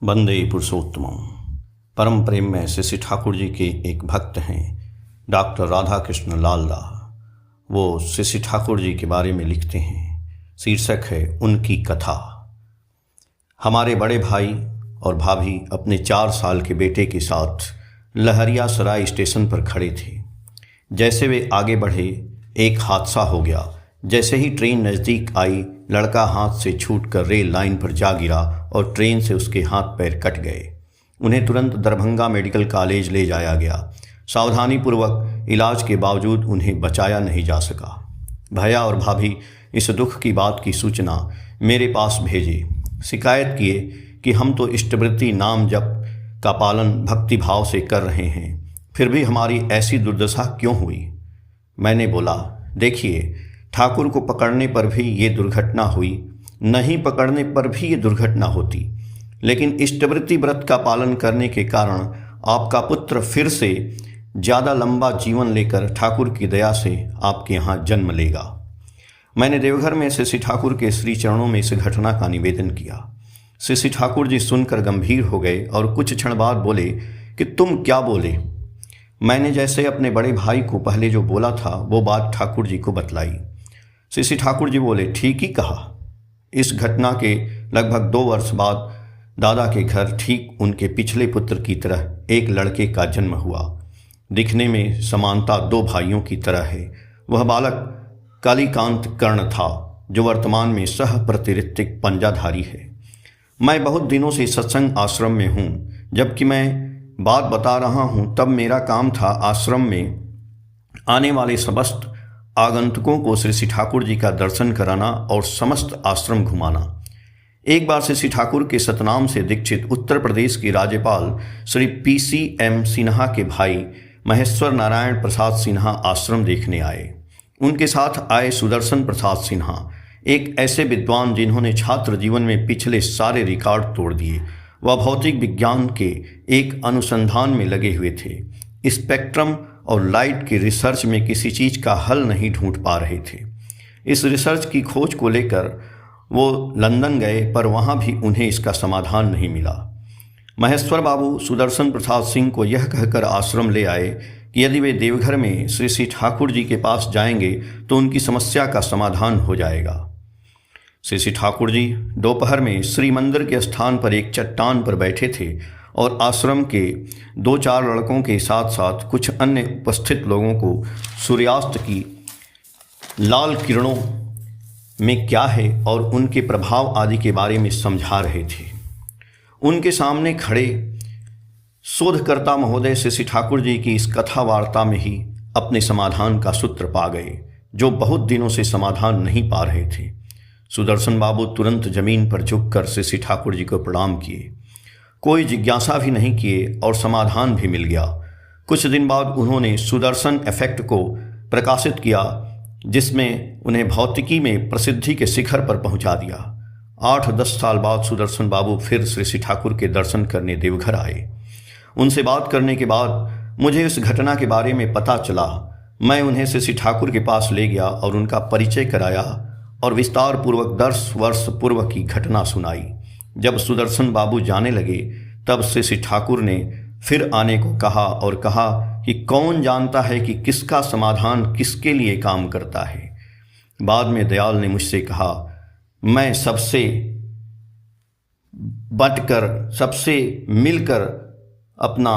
वंदे पुरुषोत्तमम। परम प्रेम में श्री ठाकुर जी के एक भक्त हैं, डॉक्टर राधा कृष्ण लालदा। वो श्री ठाकुर जी के बारे में लिखते हैं। शीर्षक है उनकी कथा। हमारे बड़े भाई और भाभी अपने 4 साल के बेटे के साथ लहरिया सराय स्टेशन पर खड़े थे। जैसे वे आगे बढ़े, एक हादसा हो गया। जैसे ही ट्रेन नज़दीक आई, लड़का हाथ से छूटकर रेल लाइन पर जा गिरा और ट्रेन से उसके हाथ पैर कट गए। उन्हें तुरंत दरभंगा मेडिकल कॉलेज ले जाया गया। सावधानीपूर्वक इलाज के बावजूद उन्हें बचाया नहीं जा सका। भैया और भाभी इस दुख की बात की सूचना मेरे पास भेजे। शिकायत किए कि हम तो इष्टवृत्ति नाम जप का पालन भक्ति भाव से कर रहे हैं, फिर भी हमारी ऐसी दुर्दशा क्यों हुई। मैंने बोला, देखिए, ठाकुर को पकड़ने पर भी ये दुर्घटना हुई, नहीं पकड़ने पर भी ये दुर्घटना होती, लेकिन इष्टवृत्ति व्रत का पालन करने के कारण आपका पुत्र फिर से ज़्यादा लंबा जीवन लेकर ठाकुर की दया से आपके यहाँ जन्म लेगा। मैंने देवघर में श्री ठाकुर के श्री चरणों में इस घटना का निवेदन किया। श्री ठाकुर जी सुनकर गंभीर हो गए और कुछ क्षण बाद बोले कि तुम क्या बोले। मैंने जैसे अपने बड़े भाई को पहले जो बोला था वो बात ठाकुर जी को बतलाई। श्री ठाकुर जी बोले, ठीक ही कहा। इस घटना के लगभग 2 वर्ष बाद दादा के घर ठीक उनके पिछले पुत्र की तरह एक लड़के का जन्म हुआ। दिखने में समानता 2 भाइयों की तरह है। वह बालक कालीकांत कर्ण था, जो वर्तमान में सह प्रतिऋत्विक पंजाधारी है। मैं बहुत दिनों से सत्संग आश्रम में हूँ। जबकि मैं बात बता रहा हूँ तब मेरा काम था आश्रम में आने वाले समस्त आगंतुकों को श्री ठाकुर जी का दर्शन कराना और समस्त आश्रम घुमाना। एक बार श्री ठाकुर के सतनाम से दीक्षित उत्तर प्रदेश के राज्यपाल श्री PCM सिन्हा के भाई महेश्वर नारायण प्रसाद सिन्हा आश्रम देखने आए। उनके साथ आए सुदर्शन प्रसाद सिन्हा, एक ऐसे विद्वान जिन्होंने छात्र जीवन में पिछले सारे रिकॉर्ड तोड़ दिए। वह भौतिक विज्ञान के एक अनुसंधान में लगे हुए थे। स्पेक्ट्रम और लाइट की रिसर्च में किसी चीज़ का हल नहीं ढूंढ पा रहे थे। इस रिसर्च की खोज को लेकर वो लंदन गए, पर वहाँ भी उन्हें इसका समाधान नहीं मिला। महेश्वर बाबू सुदर्शन प्रसाद सिंह को यह कहकर आश्रम ले आए कि यदि वे देवघर में श्री ठाकुर जी के पास जाएंगे तो उनकी समस्या का समाधान हो जाएगा। श्री ठाकुर जी दोपहर में श्री मंदिर के स्थान पर एक चट्टान पर बैठे थे और आश्रम के 2-4 लड़कों के साथ साथ कुछ अन्य उपस्थित लोगों को सूर्यास्त की लाल किरणों में क्या है और उनके प्रभाव आदि के बारे में समझा रहे थे। उनके सामने खड़े शोधकर्ता महोदय श्री ठाकुर जी की इस कथा वार्ता में ही अपने समाधान का सूत्र पा गए, जो बहुत दिनों से समाधान नहीं पा रहे थे। सुदर्शन बाबू तुरंत जमीन पर झुककर श्री ठाकुर जी को प्रणाम किए। कोई जिज्ञासा भी नहीं किए और समाधान भी मिल गया। कुछ दिन बाद उन्होंने सुदर्शन इफेक्ट को प्रकाशित किया, जिसमें उन्हें भौतिकी में प्रसिद्धि के शिखर पर पहुंचा दिया। 8-10 साल बाद सुदर्शन बाबू फिर श्री ठाकुर के दर्शन करने देवघर आए। उनसे बात करने के बाद मुझे इस घटना के बारे में पता चला। मैं उन्हें श्री ठाकुर के पास ले गया और उनका परिचय कराया और विस्तार पूर्वक 10 वर्ष पूर्व की घटना सुनाई। जब सुदर्शन बाबू जाने लगे तब श्री ठाकुर ने फिर आने को कहा और कहा कि कौन जानता है कि किसका समाधान किसके लिए काम करता है। बाद में दयाल ने मुझसे कहा, मैं सबसे बंटकर, सबसे मिलकर अपना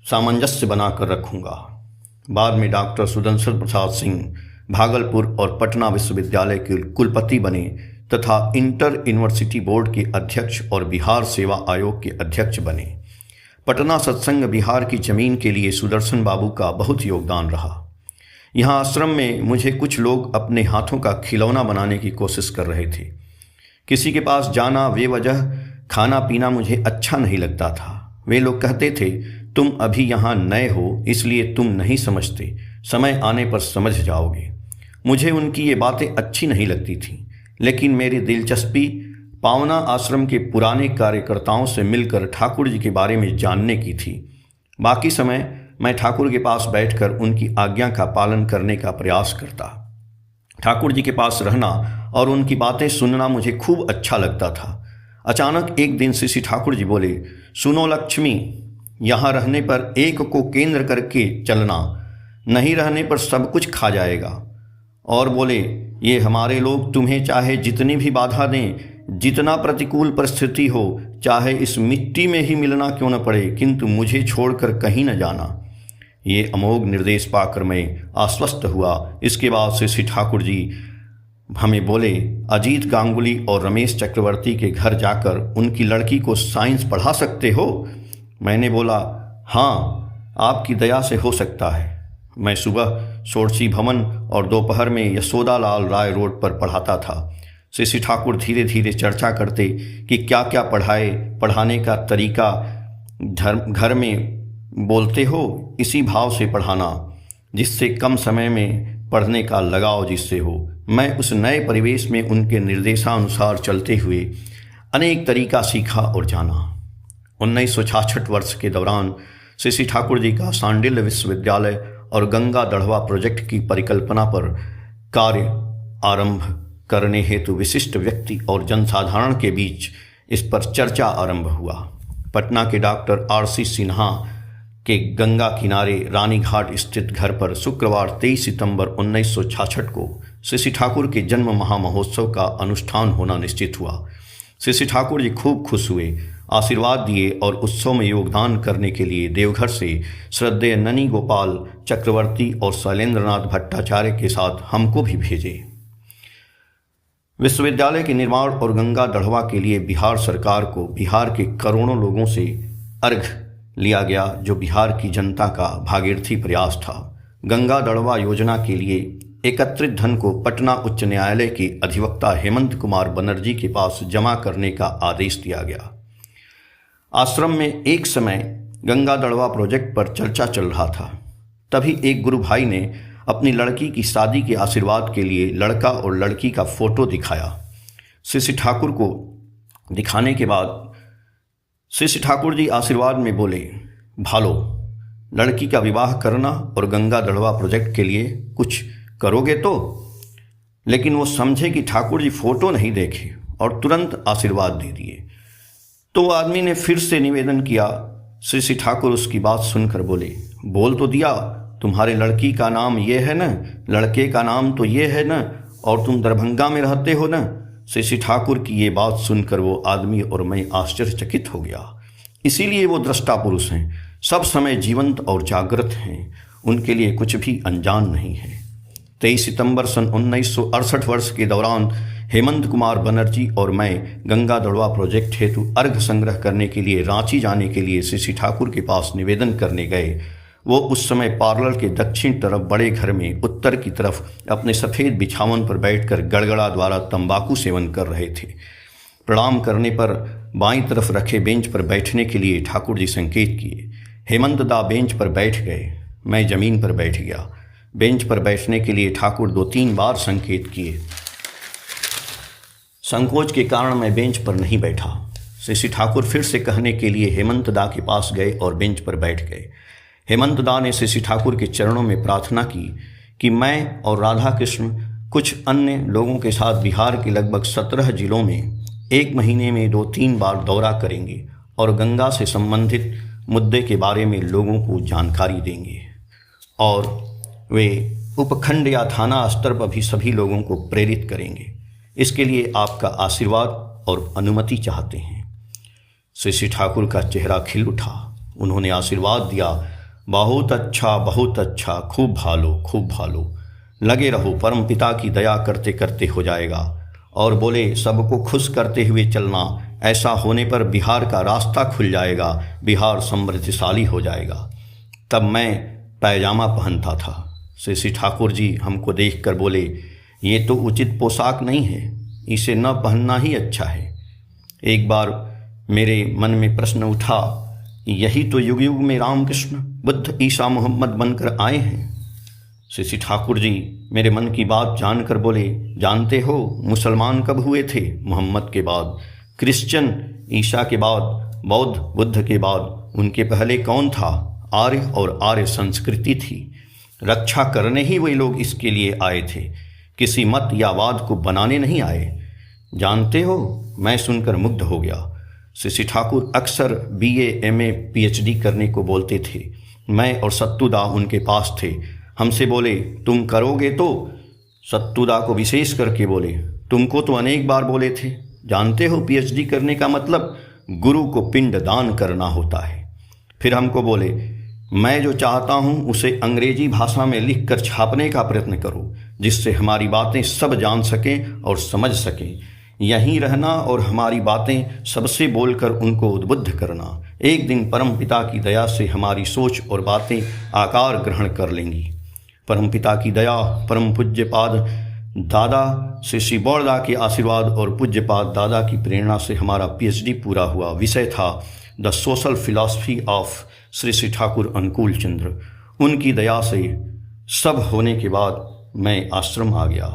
सामंजस्य बनाकर रखूंगा। बाद में डॉक्टर सुदर्शन प्रसाद सिंह भागलपुर और पटना विश्वविद्यालय के कुलपति बने तथा इंटर यूनिवर्सिटी बोर्ड के अध्यक्ष और बिहार सेवा आयोग के अध्यक्ष बने। पटना सत्संग बिहार की जमीन के लिए सुदर्शन बाबू का बहुत योगदान रहा। यहाँ आश्रम में मुझे कुछ लोग अपने हाथों का खिलौना बनाने की कोशिश कर रहे थे। किसी के पास जाना बेवजह खाना पीना मुझे अच्छा नहीं लगता था। वे लोग कहते थे, तुम अभी यहाँ नए हो इसलिए तुम नहीं समझते, समय आने पर समझ जाओगे। मुझे उनकी ये बातें अच्छी नहीं लगती थीं, लेकिन मेरी दिलचस्पी पावना आश्रम के पुराने कार्यकर्ताओं से मिलकर ठाकुर जी के बारे में जानने की थी। बाकी समय मैं ठाकुर के पास बैठकर उनकी आज्ञा का पालन करने का प्रयास करता। ठाकुर जी के पास रहना और उनकी बातें सुनना मुझे खूब अच्छा लगता था। अचानक एक दिन श्री ठाकुर जी बोले, सुनो लक्ष्मी, यहाँ रहने पर एक को केंद्र करके चलना, नहीं रहने पर सब कुछ खा जाएगा। और बोले, ये हमारे लोग तुम्हें चाहे जितनी भी बाधा दें, जितना प्रतिकूल परिस्थिति हो, चाहे इस मिट्टी में ही मिलना क्यों न पड़े, किंतु मुझे छोड़कर कहीं न जाना। ये अमोघ निर्देश पाकर मैं आश्वस्त हुआ। इसके बाद श्री ठाकुर जी हमें बोले, अजीत गांगुली और रमेश चक्रवर्ती के घर जाकर उनकी लड़की को साइंस पढ़ा सकते हो? मैंने बोला, हाँ, आपकी दया से हो सकता है। मैं सुबह सोरची भवन और दोपहर में यशोदालाल राय रोड पर पढ़ाता था। श्री ठाकुर धीरे धीरे चर्चा करते कि क्या क्या पढ़ाने का तरीका घर में बोलते हो, इसी भाव से पढ़ाना जिससे कम समय में पढ़ने का लगाव जिससे हो। मैं उस नए परिवेश में उनके निर्देशानुसार चलते हुए अनेक तरीका सीखा और जाना। 1966 वर्ष के दौरान श्री ठाकुर जी का सांडिल्य विश्वविद्यालय और गंगा दढ़वा प्रोजेक्ट की परिकल्पना पर कार्य आरंभ करने हेतु विशिष्ट व्यक्ति और जनसाधारण के बीच इस पर चर्चा आरंभ हुआ। पटना के डॉक्टर RC सिन्हा के गंगा किनारे रानीघाट स्थित घर पर शुक्रवार 23 सितंबर 1966 को श्री ठाकुर के जन्म महामहोत्सव का अनुष्ठान होना निश्चित हुआ। श्री ठाकुर जी खूब खुश हुए, आशीर्वाद दिए और उत्सव में योगदान करने के लिए देवघर से श्रद्धेय ननी गोपाल चक्रवर्ती और शैलेंद्रनाथ भट्टाचार्य के साथ हमको भी भेजे। विश्वविद्यालय के निर्माण और गंगा दढ़वा के लिए बिहार सरकार को बिहार के करोड़ों लोगों से अर्घ लिया गया, जो बिहार की जनता का भागीरथी प्रयास था। गंगा दढ़वा योजना के लिए एकत्रित धन को पटना उच्च न्यायालय के अधिवक्ता हेमंत कुमार बनर्जी के पास जमा करने का आदेश दिया गया। आश्रम में एक समय गंगा दढ़वा प्रोजेक्ट पर चर्चा चल रहा था। तभी एक गुरु भाई ने अपनी लड़की की शादी के आशीर्वाद के लिए लड़का और लड़की का फोटो दिखाया। श्री ठाकुर को दिखाने के बाद श्री ठाकुर जी आशीर्वाद में बोले, भालो, लड़की का विवाह करना और गंगा दढ़वा प्रोजेक्ट के लिए कुछ करोगे तो? लेकिन वो समझे कि ठाकुर जी फोटो नहीं देखे और तुरंत आशीर्वाद दे दिए। तो वो आदमी ने फिर से निवेदन किया। श्री ठाकुर उसकी बात सुनकर बोले, बोल तो दिया, तुम्हारे लड़की का नाम ये है न, लड़के का नाम तो ये है न, और तुम दरभंगा में रहते हो न। श्री ठाकुर की ये बात सुनकर वो आदमी और मैं आश्चर्यचकित हो गया। इसीलिए वो दृष्टा पुरुष हैं, सब समय जीवंत और जागृत हैं, उनके लिए कुछ भी अनजान नहीं है। 23 सितंबर सन 1968 वर्ष के दौरान हेमंत कुमार बनर्जी और मैं गंगा दढ़वा प्रोजेक्ट हेतु अर्घ संग्रह करने के लिए रांची जाने के लिए श्री ठाकुर के पास निवेदन करने गए। वो उस समय पार्लर के दक्षिण तरफ बड़े घर में उत्तर की तरफ अपने सफ़ेद बिछावन पर बैठकर गड़गड़ा द्वारा तंबाकू सेवन कर रहे थे। प्रणाम करने पर बाईं तरफ रखे बेंच पर बैठने के लिए ठाकुर जी संकेत किए। हेमंत दा बेंच पर बैठ गए, मैं जमीन पर बैठ गया। बेंच पर बैठने के लिए ठाकुर 2-3 बार संकेत किए। संकोच के कारण मैं बेंच पर नहीं बैठा। श्री ठाकुर फिर से कहने के लिए हेमंत दा के पास गए और बेंच पर बैठ गए। हेमंत दा ने श्री ठाकुर के चरणों में प्रार्थना की कि मैं और राधा कृष्ण कुछ अन्य लोगों के साथ बिहार के लगभग 17 जिलों में 1 महीने में 2-3 बार दौरा करेंगे और गंगा से संबंधित मुद्दे के बारे में लोगों को जानकारी देंगे, और वे उपखंड या थाना स्तर पर भी सभी लोगों को प्रेरित करेंगे। इसके लिए आपका आशीर्वाद और अनुमति चाहते हैं। श्री ठाकुर का चेहरा खिल उठा। उन्होंने आशीर्वाद दिया, बहुत अच्छा, खूब भालो, लगे रहो, परम पिता की दया करते करते हो जाएगा। और बोले, सबको खुश करते हुए चलना, ऐसा होने पर बिहार का रास्ता खुल जाएगा, बिहार समृद्धशाली हो जाएगा। तब मैं पैजामा पहनता था। श्री ठाकुर जी हमको देखकर बोले, ये तो उचित पोशाक नहीं है, इसे न पहनना ही अच्छा है। एक बार मेरे मन में प्रश्न उठा, यही तो युग युग में रामकृष्ण, बुद्ध, ईसा, मोहम्मद बनकर आए हैं। श्री ठाकुर जी मेरे मन की बात जानकर बोले, जानते हो मुसलमान कब हुए थे? मोहम्मद के बाद, क्रिश्चियन ईसा के बाद, बौद्ध बुद्ध के बाद, उनके पहले कौन था? आर्य और आर्य संस्कृति थी। रक्षा करने ही वे लोग इसके लिए आए थे किसी मत या वाद को बनाने नहीं आए। जानते हो, मैं सुनकर मुग्ध हो गया। श्री ठाकुर अक्सर BA MA PhD करने को बोलते थे। मैं और सत्तूदा उनके पास थे। हमसे बोले, तुम करोगे तो? सत्तूदा को विशेष करके बोले, तुमको तो अनेक बार बोले थे। जानते हो, PhD करने का मतलब गुरु को पिंड दान करना होता है। फिर हमको बोले, मैं जो चाहता हूँ उसे अंग्रेजी भाषा में लिख कर छापने का प्रयत्न करो, जिससे हमारी बातें सब जान सकें और समझ सकें। यहीं रहना और हमारी बातें सबसे बोलकर उनको उद्बुद्ध करना। एक दिन परमपिता की दया से हमारी सोच और बातें आकार ग्रहण कर लेंगी। परमपिता की दया, परम पूज्यपाद दादा श्री बौड़दा के आशीर्वाद और पूज्यपाद दादा की प्रेरणा से हमारा PhD पूरा हुआ। विषय था the social philosophy of Shri Thakur अनुकूल चंद्र। उनकी दया से सब होने के बाद मैं आश्रम आ गया।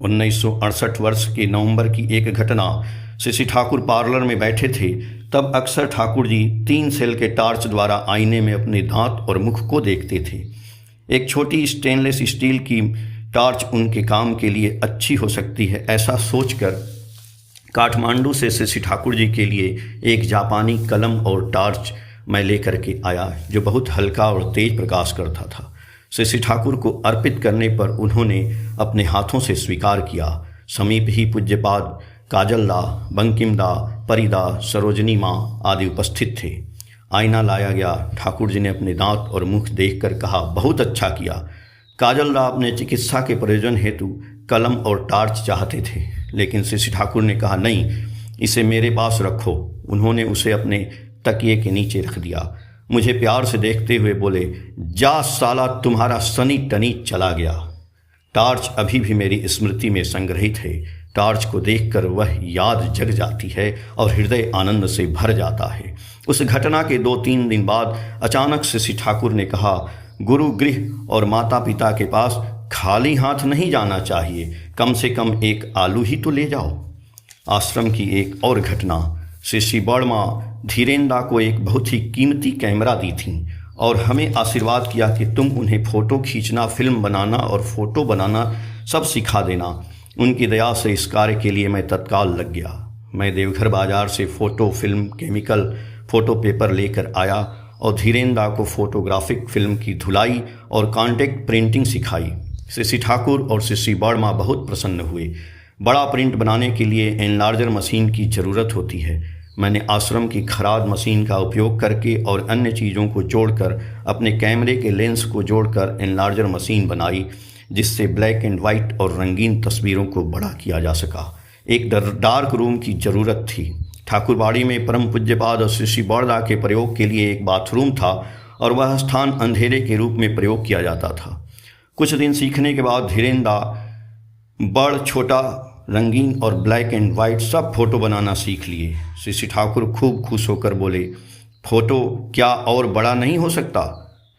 1968 वर्ष के नवंबर की एक घटना। श्री ठाकुर पार्लर में बैठे थे। तब अक्सर ठाकुर जी 3 सेल के टार्च द्वारा आईने में अपने दांत और मुख को देखते थे। एक छोटी स्टेनलेस स्टील की टार्च उनके काम के लिए अच्छी हो सकती है, ऐसा सोचकर काठमांडू से श्री ठाकुर जी के लिए एक जापानी कलम और टार्च मैं लेकर के आया, जो बहुत हल्का और तेज प्रकाश करता था। श्री ठाकुर को अर्पित करने पर उन्होंने अपने हाथों से स्वीकार किया। समीप ही पूज्यपाद काजलदा, बंकिमदा, परिदा, सरोजनी माँ आदि उपस्थित थे। आईना लाया गया। ठाकुर जी ने अपने दांत और मुख देखकर कहा, बहुत अच्छा किया। काजलदा अपने चिकित्सा के प्रयोजन हेतु कलम और टार्च चाहते थे, लेकिन श्री ठाकुर ने कहा, नहीं, इसे मेरे पास रखो। उन्होंने उसे अपने तकिए के नीचे रख दिया। मुझे प्यार से देखते हुए बोले, जा साला, तुम्हारा सनी टनी चला गया। टार्च अभी भी मेरी स्मृति में संग्रहित है। टार्च को देखकर वह याद जग जाती है और हृदय आनंद से भर जाता है। उस घटना के 2-3 दिन बाद अचानक श्री ठाकुर ने कहा, गुरु गृह और माता पिता के पास खाली हाथ नहीं जाना चाहिए, कम से कम एक आलू ही तो ले जाओ। आश्रम की एक और घटना। श्री बड़मा धीरेंद्र को एक बहुत ही कीमती कैमरा दी थी और हमें आशीर्वाद किया कि तुम उन्हें फ़ोटो खींचना, फिल्म बनाना और फ़ोटो बनाना सब सिखा देना। उनकी दया से इस कार्य के लिए मैं तत्काल लग गया। मैं देवघर बाजार से photo film, chemical photo paper लेकर आया और धीरेंद्र को फ़ोटोग्राफिक फिल्म की धुलाई और कॉन्टैक्ट प्रिंटिंग सिखाई। श्री ठाकुर और श्री बड़मा बहुत प्रसन्न हुए। बड़ा प्रिंट बनाने के लिए एनलार्जर मशीन की ज़रूरत होती है। मैंने आश्रम की खराद मशीन का उपयोग करके और अन्य चीज़ों को जोड़कर अपने कैमरे के लेंस को जोड़कर एनलार्जर मशीन बनाई, जिससे ब्लैक एंड वाइट और रंगीन तस्वीरों को बड़ा किया जा सका। एक डार्क रूम की ज़रूरत थी। ठाकुरबाड़ी में परम पूज्यपाद और श्री बौड़दा के प्रयोग के लिए एक बाथरूम था और वह स्थान अंधेरे के रूप में प्रयोग किया जाता था। कुछ दिन सीखने के बाद धीरेंद्र बड़, छोटा, रंगीन और ब्लैक एंड वाइट सब फोटो बनाना सीख लिए। श्री ठाकुर खूब खुश होकर बोले, फोटो क्या और बड़ा नहीं हो सकता?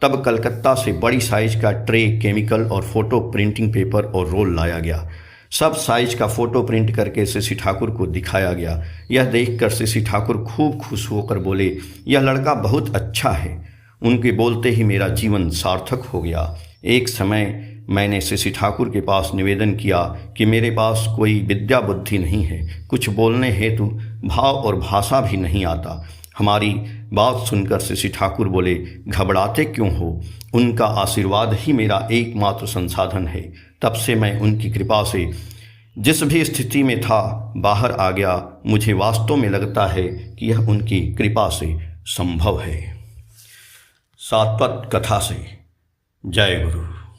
तब कलकत्ता से बड़ी साइज का ट्रे, केमिकल और फोटो प्रिंटिंग पेपर और रोल लाया गया। सब साइज का फ़ोटो प्रिंट करके श्री ठाकुर को दिखाया गया। यह देखकर श्री ठाकुर खूब खुश होकर बोले, यह लड़का बहुत अच्छा है। उनके बोलते ही मेरा जीवन सार्थक हो गया। एक समय मैंने श्री ठाकुर के पास निवेदन किया कि मेरे पास कोई विद्या बुद्धि नहीं है, कुछ बोलने हेतु भाव और भाषा भी नहीं आता। हमारी बात सुनकर श्री ठाकुर बोले, घबराते क्यों हो? उनका आशीर्वाद ही मेरा एकमात्र संसाधन है। तब से मैं उनकी कृपा से जिस भी स्थिति में था बाहर आ गया। मुझे वास्तव में लगता है कि यह उनकी कृपा से संभव है। सातपथ कथा से जय गुरु।